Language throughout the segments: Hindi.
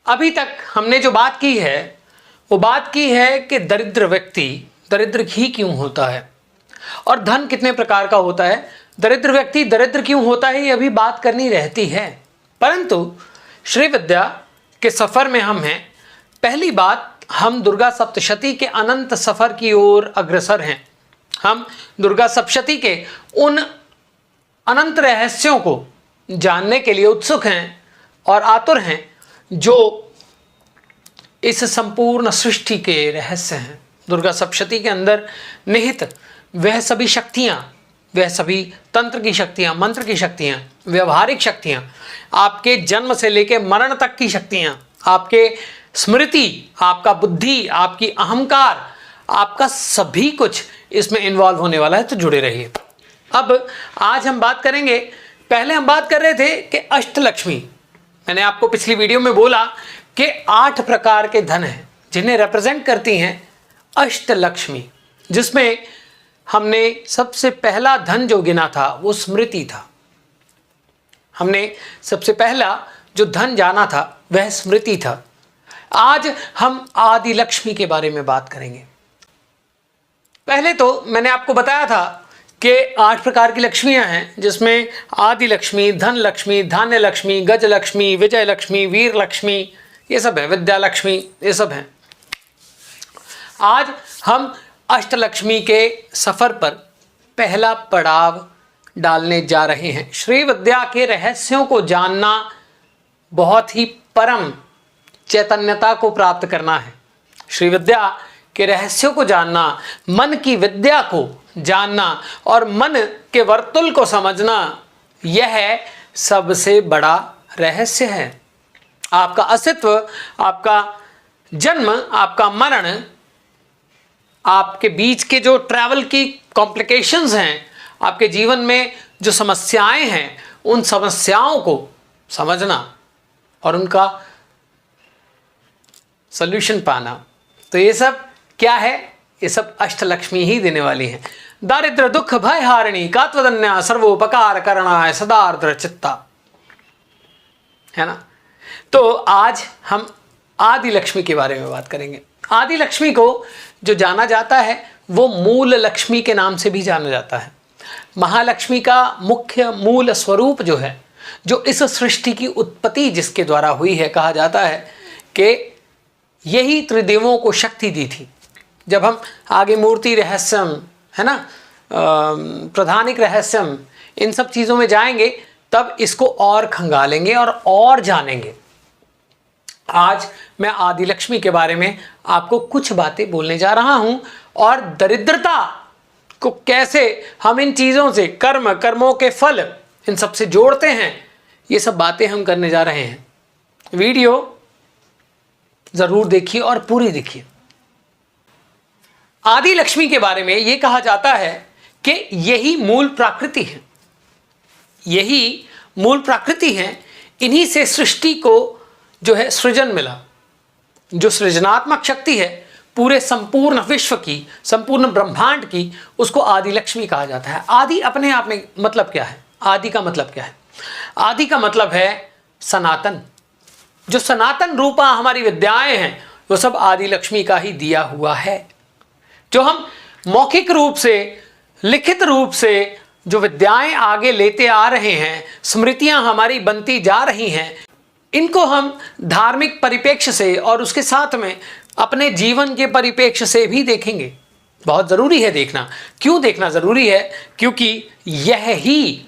अभी तक हमने जो बात की है वो बात की है कि दरिद्र व्यक्ति दरिद्र ही क्यों होता है और धन कितने प्रकार का होता है। दरिद्र व्यक्ति दरिद्र क्यों होता है ये अभी बात करनी रहती है, परंतु श्री विद्या के सफ़र में हम हैं। पहली बात, हम दुर्गा सप्तशती के अनंत सफ़र की ओर अग्रसर हैं। हम दुर्गा सप्तशती के उन अनंत रहस्यों को जानने के लिए उत्सुक हैं और आतुर हैं जो इस संपूर्ण सृष्टि के रहस्य हैं। दुर्गा सप्तशती के अंदर निहित वह सभी शक्तियाँ, वह सभी तंत्र की शक्तियाँ, मंत्र की शक्तियाँ, व्यवहारिक शक्तियाँ, आपके जन्म से लेकर मरण तक की शक्तियाँ, आपके स्मृति, आपका बुद्धि, आपकी अहंकार, आपका सभी कुछ इसमें इन्वॉल्व होने वाला है। तो जुड़े रहिए। अब आज हम बात करेंगे, पहले हम बात कर रहे थे कि अष्टलक्ष्मी। मैंने आपको पिछली वीडियो में बोला कि 8 प्रकार के धन हैं जिन्हें रिप्रेजेंट करती हैं अष्टलक्ष्मी, जिसमें हमने सबसे पहला धन जो गिना था वो स्मृति था। हमने सबसे पहला जो धन जाना था वह स्मृति था। आज हम आदि लक्ष्मी के बारे में बात करेंगे। पहले तो मैंने आपको बताया था कि 8 प्रकार की लक्ष्मियां हैं, जिसमें आदि लक्ष्मी, धन लक्ष्मी, धान्य लक्ष्मी, गज लक्ष्मी, विजय लक्ष्मी, वीर लक्ष्मी, ये सब है, विद्या लक्ष्मी, ये सब हैं। आज हम अष्टलक्ष्मी के सफ़र पर पहला पड़ाव डालने जा रहे हैं। श्री विद्या के रहस्यों को जानना बहुत ही परम चैतन्यता को प्राप्त करना है। श्री विद्या के रहस्यों को जानना, मन की विद्या को जानना और मन के वर्तुल को समझना, यह सबसे बड़ा रहस्य है। आपका अस्तित्व, आपका जन्म, आपका मरण, आपके बीच के जो ट्रैवल की कॉम्प्लिकेशंस हैं, आपके जीवन में जो समस्याएं हैं, उन समस्याओं को समझना और उनका सॉल्यूशन पाना, तो ये सब क्या है? ये सब अष्टलक्ष्मी ही देने वाली हैं। दारिद्र दुख भय हारिणी कात्वदन्या सर्वोपकार करणाय सदार्द्र चित्ता, है ना। तो आज हम आदि लक्ष्मी के बारे में बात करेंगे। आदि लक्ष्मी को जो जाना जाता है वो मूल लक्ष्मी के नाम से भी जाना जाता है। महालक्ष्मी का मुख्य मूल स्वरूप जो है, जो इस सृष्टि की उत्पत्ति जिसके द्वारा हुई है, कहा जाता है कि यही त्रिदेवों को शक्ति दी थी। जब हम आगे मूर्ति रहस्यम, है ना, प्रधानिक रहस्यम, इन सब चीज़ों में जाएंगे तब इसको और खंगालेंगे और जानेंगे। आज मैं आदि लक्ष्मी के बारे में आपको कुछ बातें बोलने जा रहा हूं और दरिद्रता को कैसे हम इन चीज़ों से, कर्मों के फल, इन सब से जोड़ते हैं, ये सब बातें हम करने जा रहे हैं। वीडियो ज़रूर देखिए और पूरी देखिए। आदि लक्ष्मी के बारे में ये कहा जाता है कि यही मूल प्रकृति है, यही मूल प्रकृति है। इन्हीं से सृष्टि को जो है सृजन मिला। जो सृजनात्मक शक्ति है पूरे संपूर्ण विश्व की, संपूर्ण ब्रह्मांड की, उसको आदि लक्ष्मी कहा जाता है। आदि अपने आप में मतलब क्या है? आदि का मतलब क्या है? आदि का मतलब है सनातन। जो सनातन रूपा हमारी विद्याएं हैं वो सब आदि लक्ष्मी का ही दिया हुआ है। जो हम मौखिक रूप से, लिखित रूप से जो विद्याएं आगे लेते आ रहे हैं, स्मृतियां हमारी बनती जा रही हैं, इनको हम धार्मिक परिप्रेक्ष्य से और उसके साथ में अपने जीवन के परिप्रेक्ष्य से भी देखेंगे। बहुत ज़रूरी है देखना। क्यों देखना ज़रूरी है? क्योंकि यह ही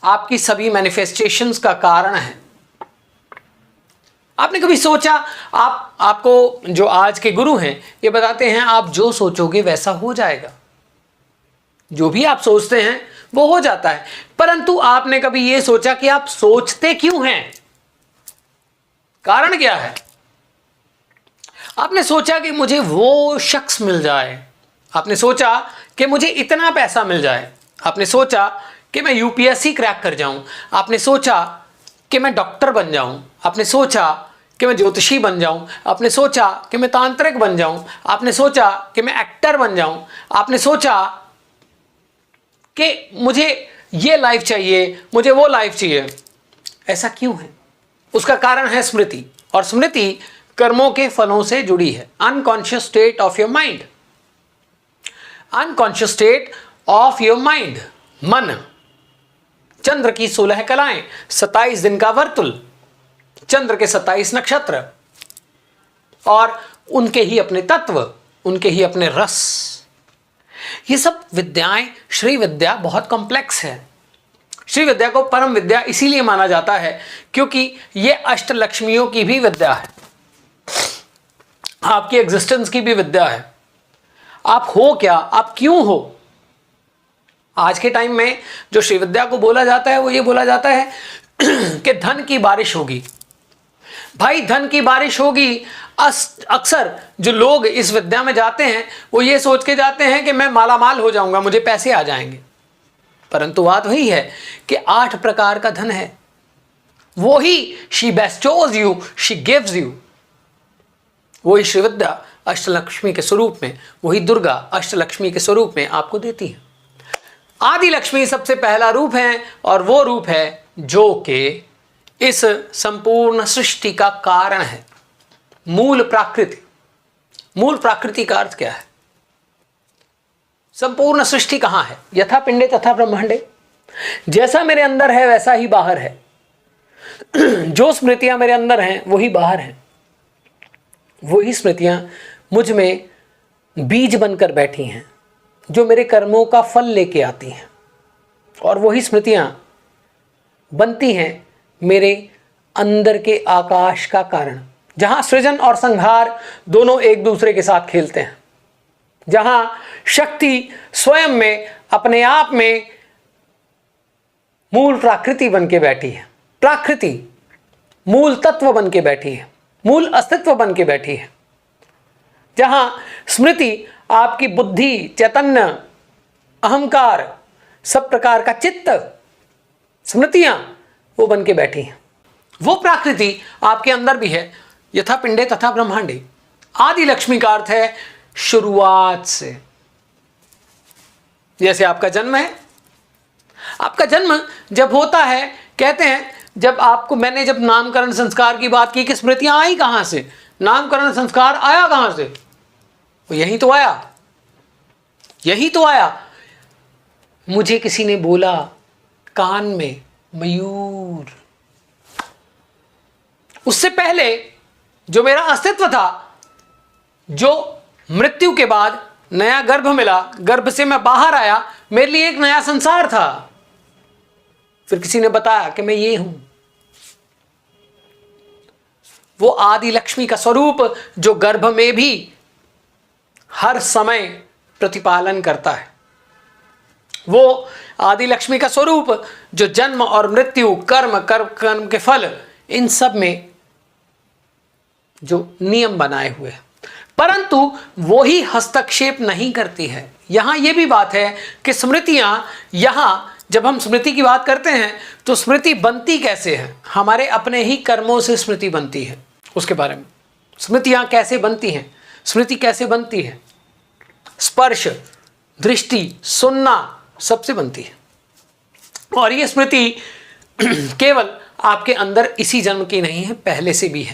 आपकी सभी मैनिफेस्टेशंस का कारण है। आपने कभी सोचा, आपको जो आज के गुरु हैं ये बताते हैं आप जो सोचोगे वैसा हो जाएगा। जो भी आप सोचते हैं वो हो जाता है, परंतु आपने कभी ये सोचा कि आप सोचते क्यों हैं? कारण क्या है? आपने सोचा कि मुझे वो शख्स मिल जाए, आपने सोचा कि मुझे इतना पैसा मिल जाए, आपने सोचा कि मैं यूपीएससी क्रैक कर जाऊं, आपने सोचा कि मैं डॉक्टर बन जाऊं, आपने सोचा कि मैं ज्योतिषी बन जाऊं, आपने सोचा कि मैं तांत्रिक बन जाऊं, आपने सोचा कि मैं एक्टर बन जाऊं, आपने सोचा कि मुझे ये लाइफ चाहिए, मुझे वो लाइफ चाहिए। ऐसा क्यों है? उसका कारण है स्मृति। और स्मृति कर्मों के फलों से जुड़ी है। Unconscious state of your mind, unconscious state of your mind, मन, चंद्र की 16 कलाएं, 27 दिन का वर्तुल, चंद्र के 27 नक्षत्र और उनके ही अपने तत्व, उनके ही अपने रस। ये सब विद्याएं, श्री विद्या बहुत कॉम्प्लेक्स है। श्री विद्या को परम विद्या इसीलिए माना जाता है क्योंकि ये अष्टलक्ष्मियों की भी विद्या है, आपकी एग्जिस्टेंस की भी विद्या है। आप हो क्या, आप क्यों हो। आज के टाइम में जो श्री विद्या को बोला जाता है वो ये बोला जाता है कि धन की बारिश होगी। भाई धन की बारिश होगी, अक्सर जो लोग इस विद्या में जाते हैं वो ये सोच के जाते हैं कि मैं मालामाल हो जाऊंगा, मुझे पैसे आ जाएंगे। परंतु बात वही है कि 8 प्रकार का धन है, वो ही she bestows you, she gives you. वही श्री विद्या अष्टलक्ष्मी के स्वरूप में, वही दुर्गा अष्टलक्ष्मी के स्वरूप में आपको देती है। आदि लक्ष्मी सबसे पहला रूप है और वो रूप है जो कि इस संपूर्ण सृष्टि का कारण है, मूल प्राकृति। मूल प्राकृति का अर्थ क्या है? संपूर्ण सृष्टि कहाँ है? यथा पिंडे तथा ब्रह्मांडे, जैसा मेरे अंदर है वैसा ही बाहर है। जो स्मृतियां मेरे अंदर हैं वही बाहर हैं, वही स्मृतियां मुझ में बीज बनकर बैठी हैं जो मेरे कर्मों का फल लेके आती हैं, और वही स्मृतियां बनती हैं मेरे अंदर के आकाश का कारण, जहां सृजन और संहार दोनों एक दूसरे के साथ खेलते हैं, जहां शक्ति स्वयं में अपने आप में मूल प्राकृति बन के बैठी है, प्राकृति मूल तत्व बन के बैठी है, मूल अस्तित्व बन के बैठी है, जहां स्मृति आपकी बुद्धि, चैतन्य, अहंकार, सब प्रकार का चित्त, स्मृतियां वो बन के बैठी हैं। वो प्रकृति आपके अंदर भी है। यथा पिंडे तथा ब्रह्मांडे। आदि लक्ष्मी का अर्थ है शुरुआत से। जैसे आपका जन्म है, आपका जन्म जब होता है, कहते हैं मैंने जब नामकरण संस्कार की बात की कि स्मृतियां आई कहां से, नामकरण संस्कार आया कहां से? तो यही तो आया, यही तो आया। मुझे किसी ने बोला कान में मयूर। उससे पहले जो मेरा अस्तित्व था, जो मृत्यु के बाद नया गर्भ मिला, गर्भ से मैं बाहर आया, मेरे लिए एक नया संसार था। फिर किसी ने बताया कि मैं ये हूं। वो आदि लक्ष्मी का स्वरूप जो गर्भ में भी हर समय प्रतिपालन करता है, वो आदि लक्ष्मी का स्वरूप जो जन्म और मृत्यु, कर्म के फल, इन सब में जो नियम बनाए हुए हैं, परंतु वो ही हस्तक्षेप नहीं करती है। यहां यह भी बात है कि स्मृतियां, यहां जब हम स्मृति की बात करते हैं तो स्मृति बनती कैसे है? हमारे अपने ही कर्मों से स्मृति बनती है। उसके बारे में स्मृतियां कैसे बनती हैं, स्मृति कैसे बनती है? स्पर्श, दृष्टि, सुनना सबसे बनती है। और ये स्मृति केवल आपके अंदर इसी जन्म की नहीं है, पहले से भी है।